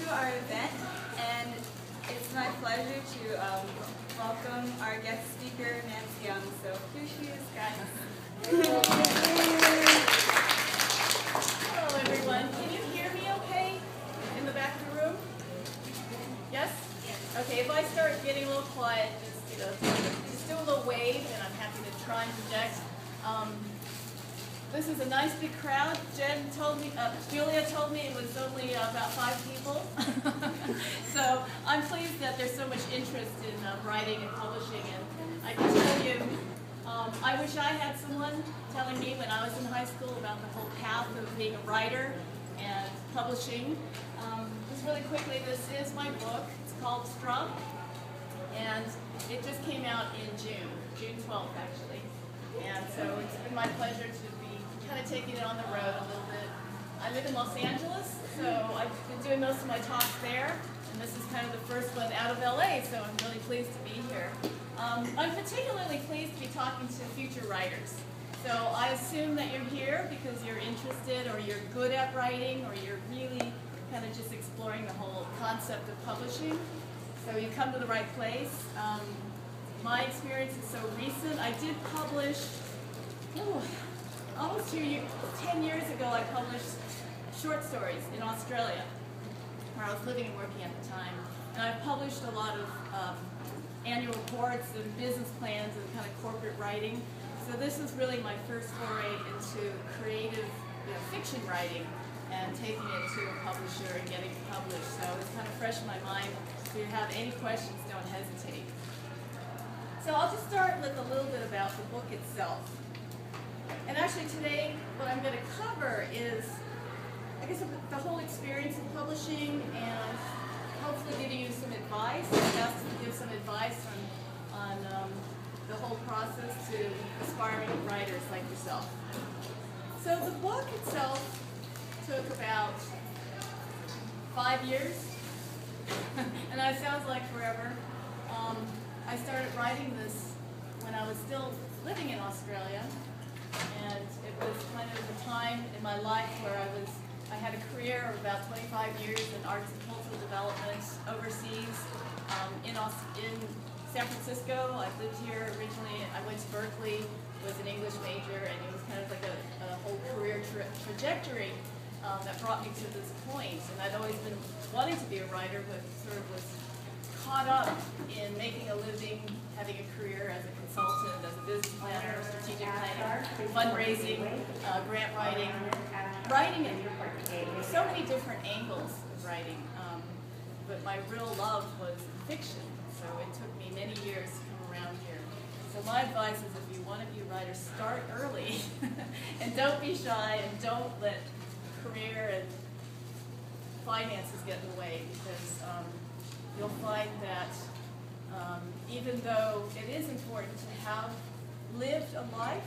to our event, and it's my pleasure to welcome our guest speaker, Nancy Young. So here she is, guys. Hello, everyone. Can you hear me okay in the back of the room? Yes? Okay, if I start getting a little quiet, just do a little wave, and I'm happy to try and project. This is a nice big crowd. Julia told me it was only about 5 people. So I'm pleased that there's so much interest in writing and publishing. And I can tell you, I wish I had someone telling me when I was in high school about the whole path of being a writer and publishing. Just really quickly, this is my book. It's called Strum, and it just came out in June 12th actually. And so it's been my pleasure to be kind of taking it on the road a little bit. I live in Los Angeles, so I've been doing most of my talks there, and this is kind of the first one out of LA, so I'm really pleased to be here. I'm particularly pleased to be talking to future writers. So I assume that you're here because you're interested, or you're good at writing, or you're really kind of just exploring the whole concept of publishing. So you come to the right place. My experience is so recent. I did publish, almost 10 years ago, I published short stories in Australia, where I was living and working at the time. And I've published a lot of annual reports and business plans and kind of corporate writing. So this is really my first foray into creative fiction writing and taking it to a publisher and getting it published. So it's kind of fresh in my mind. If you have any questions, don't hesitate. So I'll just start with a little bit about the book itself. And actually today, what I'm going to cover is, I guess, the whole experience of publishing, and hopefully giving you some advice, just to give some advice on the whole process to aspiring writers like yourself. So the book itself took about 5 years, and that sounds like forever. I started writing this when I was still living in Australia, and it was kind of the time in my life where I had a career of about 25 years in arts and cultural development overseas. In San Francisco, I lived here originally. I went to Berkeley, was an English major, and it was kind of like a whole career trajectory that brought me to this point. And I'd always been wanting to be a writer, but sort of was caught up in making a living, having a career as a consultant, as a business planner, strategic planning, fundraising, grant writing in so many different angles of writing. But my real love was fiction, so it took me many years to come around here. So my advice is, if you want to be a writer, start early and don't be shy, and don't let career and finances get in the way, because you'll find that even though it is important to have lived a life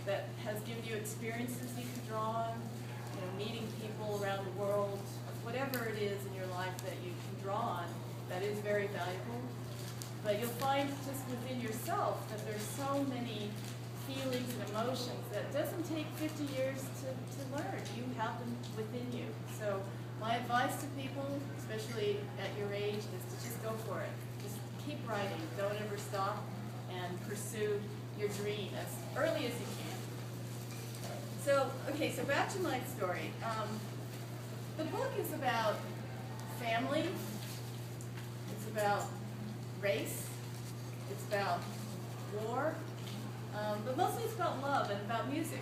that has given you experiences you can draw on, meeting people around the world, whatever it is in your life that you can draw on, that is very valuable. But you'll find just within yourself that there's so many feelings and emotions that doesn't take 50 years to learn. You have them within you. So my advice to people, especially at your age, is to just go for it. Just keep writing. Don't ever stop, and pursue your dream as early as you can. So, okay, so back to my story. The book is about family. It's about race. It's about war. But mostly it's about love and about music.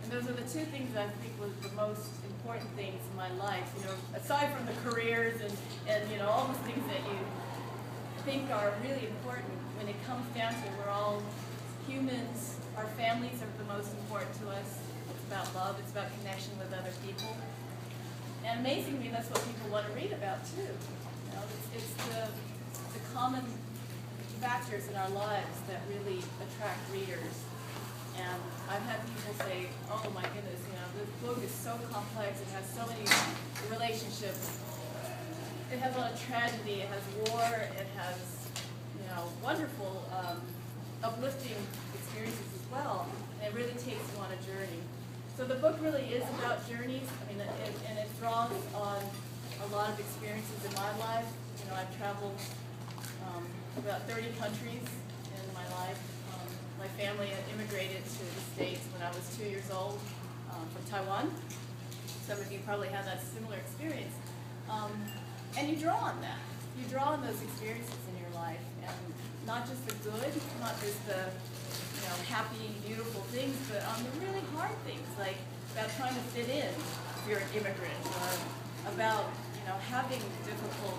And those are the two things that I think was the most important things in my life, aside from the careers and all the things that you think are really important. When it comes down to it, we're all humans. Our families are the most important to us. It's about love. It's about connection with other people. And amazingly, that's what people want to read about too. It's the common factors in our lives that really attract readers. And I've had people say, oh my goodness, this book is so complex, it has so many relationships, it has a lot of tragedy, it has war, it has wonderful uplifting experiences as well, and it really takes you on a journey. So the book really is about journeys, and it draws on a lot of experiences in my life. You know, I've traveled about 30 countries in my life. My family had immigrated to the States when I was 2 years old from Taiwan. Some of you probably had that similar experience. And you draw on that. You draw on those experiences in your life, and not just the good, not just the happy, beautiful things, but on the really hard things, like about trying to fit in if you're an immigrant, or about having difficult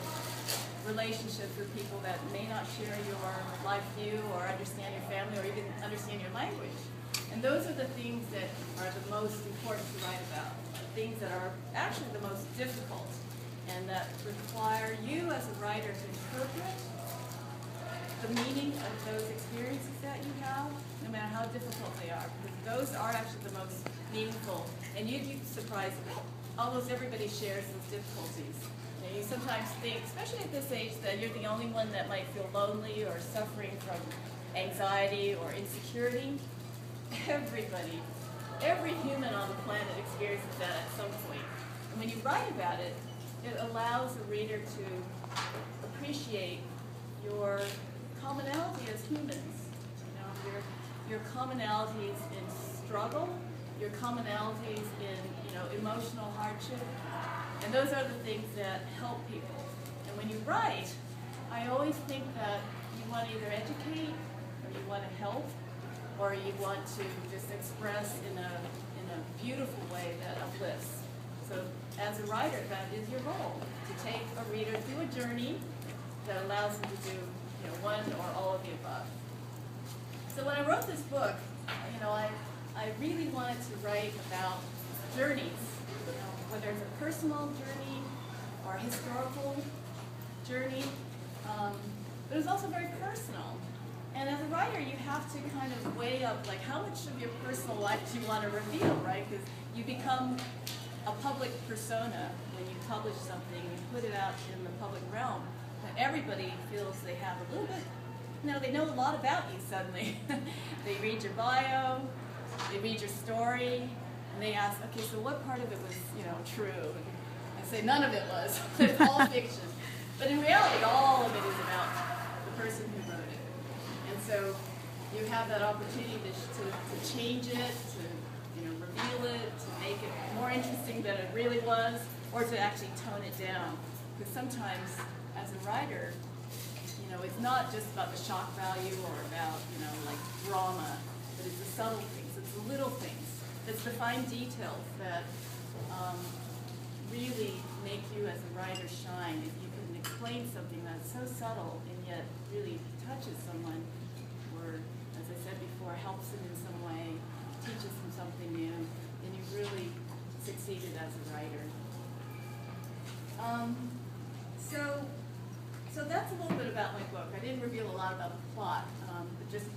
relationships with people that may not share your life view or understand your family or even understand your language. And those are the things that are the most important to write about, things that are actually the most difficult and that require you as a writer to interpret the meaning of those experiences that you have, no matter how difficult they are, because those are actually the most meaningful. And you'd be surprised, almost everybody shares those difficulties. You sometimes think, especially at this age, that you're the only one that might feel lonely or suffering from anxiety or insecurity. Everybody, every human on the planet experiences that at some point. And when you write about it, it allows the reader to appreciate your commonality as humans. Your commonalities in struggle, your commonalities in emotional hardship, and those are the things that help people. And when you write, I always think that you want to either educate, or you want to help, or you want to just express in a beautiful way that uplifts. So as a writer, that is your role, to take a reader through a journey that allows them to do one or all of the above. So when I wrote this book, I really wanted to write about journeys, whether it's a personal journey or a historical journey, but it's also very personal. And as a writer, you have to kind of weigh up, like, how much of your personal life do you want to reveal, right? Because you become a public persona when you publish something, you put it out in the public realm. And everybody feels they have a little bit, they know a lot about you suddenly. They read your bio, they read your story, and they ask, okay, so what part of it was, true? And I say, none of it was. It's all fiction. But in reality, all of it is about the person who wrote it. And so you have that opportunity to change it, to reveal it, to make it more interesting than it really was, or to actually tone it down. Because sometimes, as a writer, it's not just about the shock value or about, like drama, but it's the subtle things, it's the little things, it's the fine details that really make you as a writer shine. If you can explain something that's so subtle and yet really touches someone, or, as I said before, helps them in some way, teaches them something new, then you've really succeeded as a writer. So that's a little bit about my book. I didn't reveal a lot about the plot, but just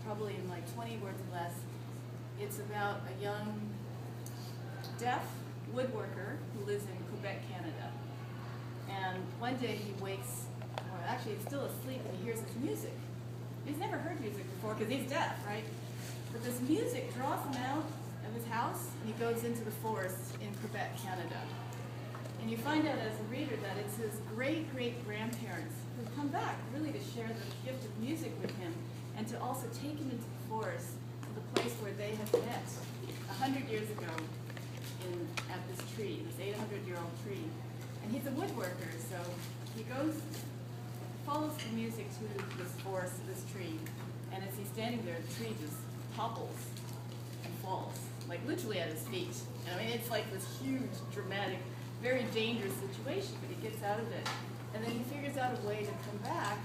probably in like 20 words or less. It's about a young deaf woodworker who lives in Quebec, Canada. And one day he wakes, or actually he's still asleep, and he hears this music. He's never heard music before because he's deaf, right? But this music draws him out of his house, and he goes into the forest in Quebec, Canada. And you find out as a reader that it's his great-great-grandparents who come back really to share the gift of music with him, and to also take him into the forest, to the place where they have met 100 years ago at this tree, this 800-year-old tree. And he's a woodworker, so he follows the music to this forest, this tree, and as he's standing there, the tree just topples and falls, like literally at his feet. And I mean, it's like this huge, dramatic, very dangerous situation, but he gets out of it. And then he figures out a way to come back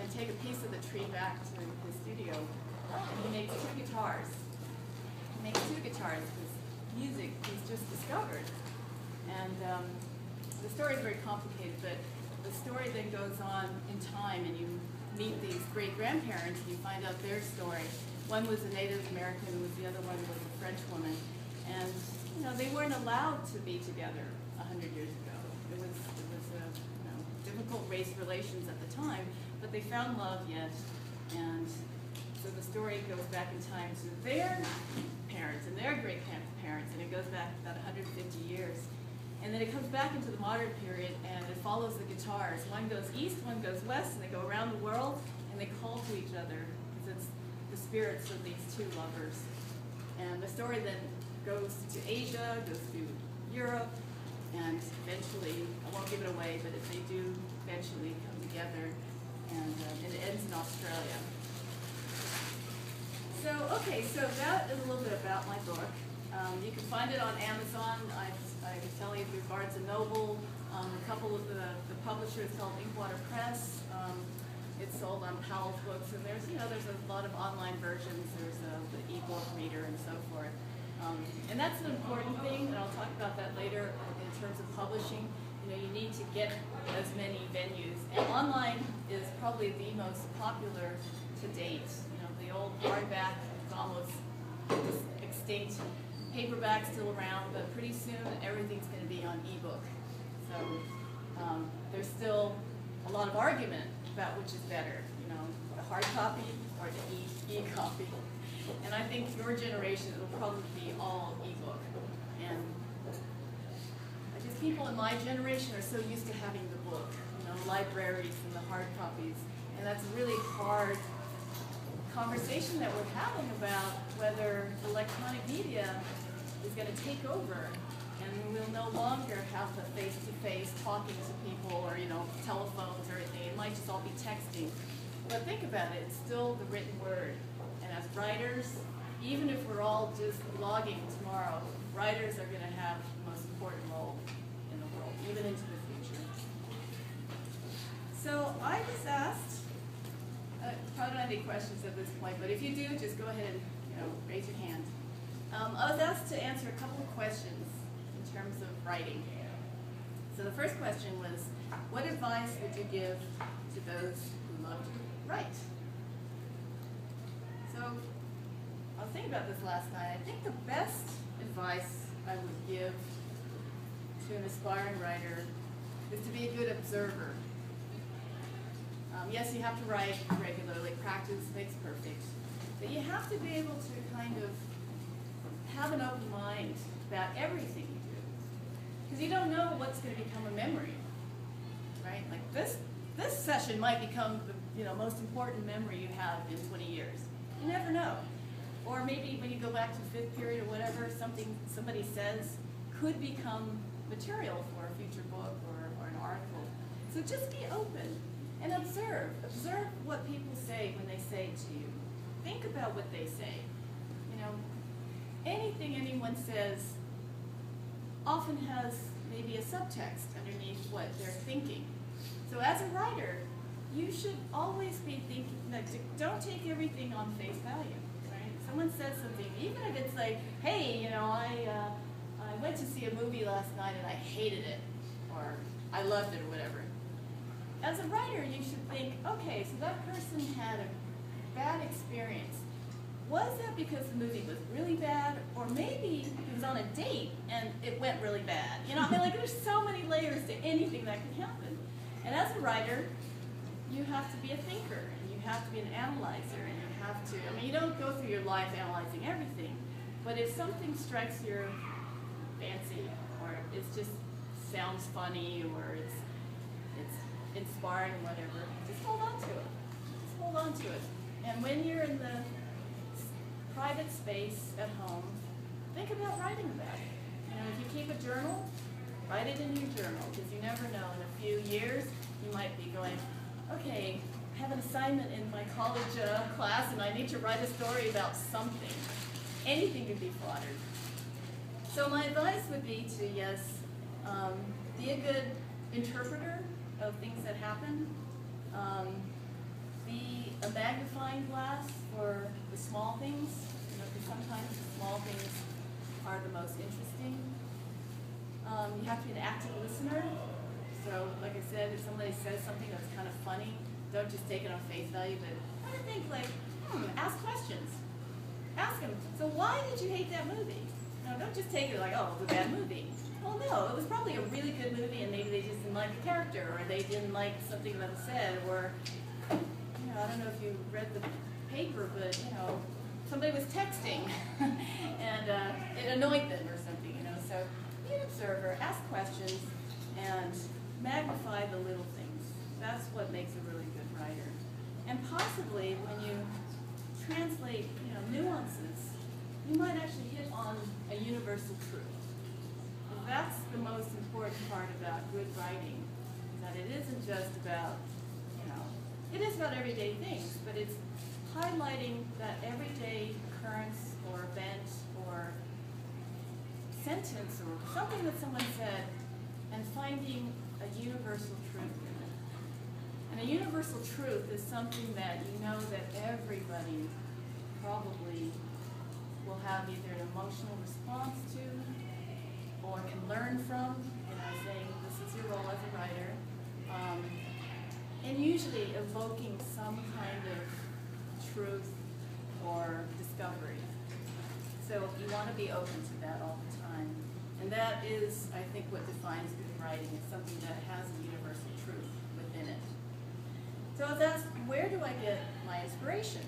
and take a piece of the tree back to his studio. And he makes two guitars. Because music he's just discovered. And the story is very complicated, but the story then goes on in time, and you meet these great-grandparents, and you find out their story. One was a Native American, and the other one was a French woman. And they weren't allowed to be together 100 years ago. It was difficult race relations at the time, but they found love yet. And so the story goes back in time to their parents and their great-parents, and it goes back about 150 years. And then it comes back into the modern period, and it follows the guitars. One goes east, one goes west, and they go around the world, and they call to each other, because it's the spirits of these two lovers. And the story then goes to Asia, goes to Europe, and eventually, I won't give it away, but they do eventually come together, and it ends in Australia. So, okay, so that is a little bit about my book. You can find it on Amazon. I was telling you through Barnes & Noble. A couple of the publishers called Inkwater Press. It's sold on Powell's Books, and there's a lot of online versions. There's the ebook reader and so forth. And that's an important thing, and I'll talk about that later in terms of publishing. You need to get as many venues. And online is probably the most popular to date. The old hardback is almost extinct. Paperback's still around, but pretty soon everything's going to be on ebook. So there's still a lot of argument about which is better, the hard copy or the e-copy. And I think your generation, it'll probably be all ebook. And I guess people in my generation are so used to having the book, libraries and the hard copies. And that's a really hard conversation that we're having about whether electronic media is going to take over, and we'll no longer have the face-to-face talking to people or telephones or anything. It might just all be texting. But think about it, it's still the written word. And as writers, even if we're all just blogging tomorrow, writers are going to have the most important role in the world, even into the future. So I was asked, probably don't have any questions at this point, but if you do, just go ahead and raise your hand. I was asked to answer a couple of questions in terms of writing. So the first question was, what advice would you give to those who love to write? So I was thinking about this last night. I think the best advice I would give to an aspiring writer is to be a good observer. Yes, you have to write regularly. Practice makes perfect. But you have to be able to kind of have an open mind about everything you do. Because you don't know what's going to become a memory, right? Like this session might become the most important memory you have in 20 years. You never know. Or maybe when you go back to fifth period or whatever, something somebody says could become material for a future book or an article. So just be open and observe. Observe what people say when they say it to you. Think about what they say. Anything anyone says often has maybe a subtext underneath what they're thinking. So as a writer, you should always be thinking that don't take everything on face value. Right? Someone says something, even if it's like, hey, I went to see a movie last night and I hated it, or I loved it, or whatever. As a writer, you should think, okay, so that person had a bad experience. Was that because the movie was really bad, or maybe he was on a date and it went really bad? There's so many layers to anything that can happen. And as a writer, you have to be a thinker, and you have to be an analyzer, and you have to, you don't go through your life analyzing everything, but if something strikes your fancy, or it just sounds funny, or it's inspiring, whatever, just hold on to it. Just hold on to it. And when you're in the private space at home, think about writing about it. If you keep a journal, write it in your journal, because you never know. In a few years, you might be going, okay, I have an assignment in my college class, and I need to write a story about something. Anything could be fodder. So my advice would be to, yes, be a good interpreter of things that happen. Be a magnifying glass for the small things, because sometimes the small things are the most interesting. You have to be an active listener. So, like I said, if somebody says something that's kind of funny, don't just take it on face value, but kind of think like, ask questions. Ask them, so why did you hate that movie? Don't just take it like, oh, it was a bad movie. Well, no, it was probably a really good movie, and maybe they just didn't like the character, or they didn't like something that was said, or, I don't know if you read the paper, but, somebody was texting, and it annoyed them or something, so be an observer, ask questions, and magnify the little things. That's what makes a really good writer. And possibly when you translate, nuances, you might actually hit on a universal truth. And that's the most important part about good writing, is that it isn't just about, it is about everyday things, but it's highlighting that everyday occurrence or event or sentence or something that someone said and finding a universal truth in it. And a universal truth is something that you know that everybody probably will have either an emotional response to or can learn from, saying this is your role as a writer, and usually evoking some kind of truth or discovery. So you want to be open to that all the time. And that is, I think, what defines good writing. It's something that has a universal truth within it. So I was asked, where do I get my inspirations?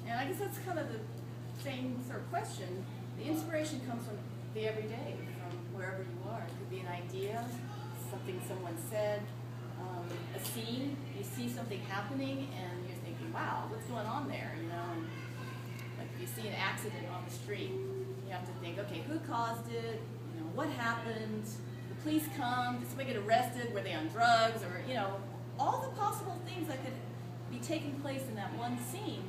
And I guess that's kind of the same sort of question. The inspiration comes from the everyday, from wherever you are. It could be an idea, something someone said, a scene. You see something happening and you're thinking, wow, what's going on there? And like if you see an accident on the street, you have to think, okay, who caused it? What happened? The police come, did somebody get arrested? Were they on drugs? Or, all the possible things that could be taking place in that one scene.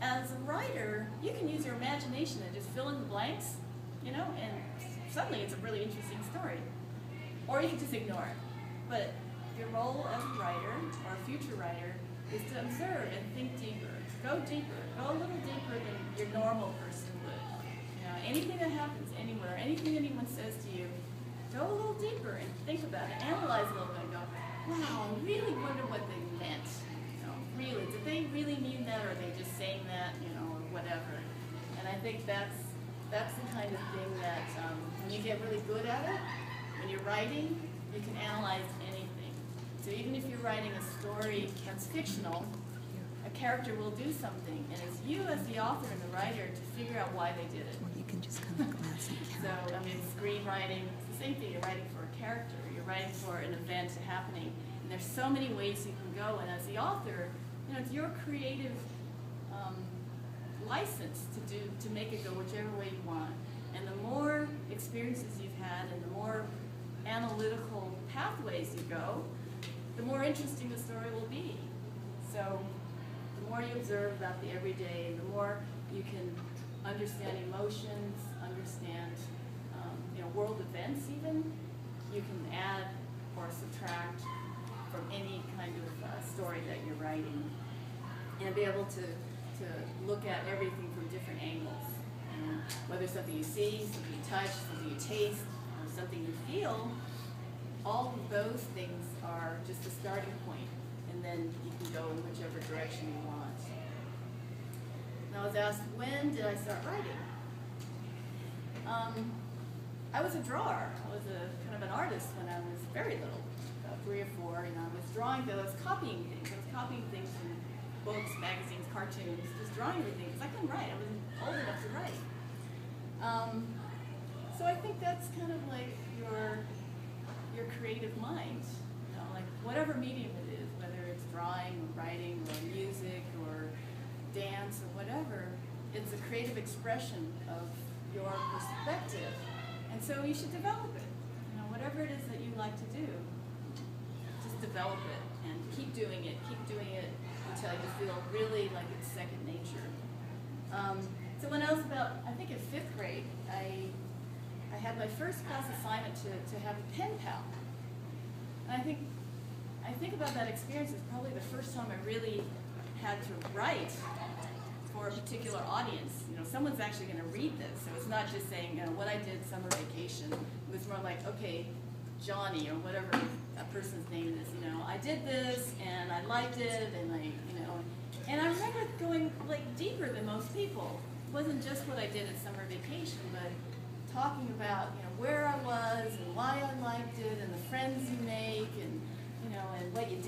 As a writer, you can use your imagination and just fill in the blanks, and suddenly it's a really interesting story. Or you can just ignore it. But your role as a writer, or a future writer, is to observe and think deeper. Go deeper. Go a little deeper than your normal person would. Anything that happens anywhere, anything anyone says to you, go a little deeper and think about it. Analyze a little bit and go, wow, I really wonder what they meant. Really, did they really mean that, or are they just saying that, or whatever? And I think that's the kind of thing that when you get really good at it, when you're writing, you can analyze anything. So even if you're writing a story that's fictional, a character will do something, and it's you as the author and the writer to figure out why they did it. Or you can just kind of glance at So, screenwriting, it's the same thing. You're writing for a character. You're writing for an event happening. And there's so many ways you can go, and as the author, it's your creative license to make it go whichever way you want. And the more experiences you've had and the more analytical pathways you go, the more interesting the story will be. So the more you observe about the everyday, the more you can understand emotions, understand world events even. You can add or subtract from any kind of story that you're writing, and be able to look at everything from different angles. Whether something you see, something you touch, something you taste, or something you feel, all of those things are just a starting point, and then you can go in whichever direction you want. And I was asked, when did I start writing? I was a drawer. I was kind of an artist when I was very little, about 3 or 4. I was drawing, I was copying things. I was copying things from books, magazines, cartoons, just drawing everything, because I couldn't write. I wasn't old enough to write. So I think that's kind of like your creative mind. Like whatever medium it is, whether it's drawing or writing or music or dance or whatever, it's a creative expression of your perspective. And so you should develop it. Whatever it is that you like to do, just develop it and keep doing it until you feel really like it's second nature. So when I was about, I think in 5th grade, I had my first class assignment to have a pen pal. And I think about that experience as probably the first time I really had to write for a particular audience. Someone's actually going to read this, so it's not just saying, what I did summer vacation. It was more like, okay, Johnny, or whatever that person's name is, I did this, and I liked it, and and I remember going, deeper than most people. It wasn't just what I did at summer vacation, but talking about, where I was, and why I liked it, and the friends you make, and, and what you did.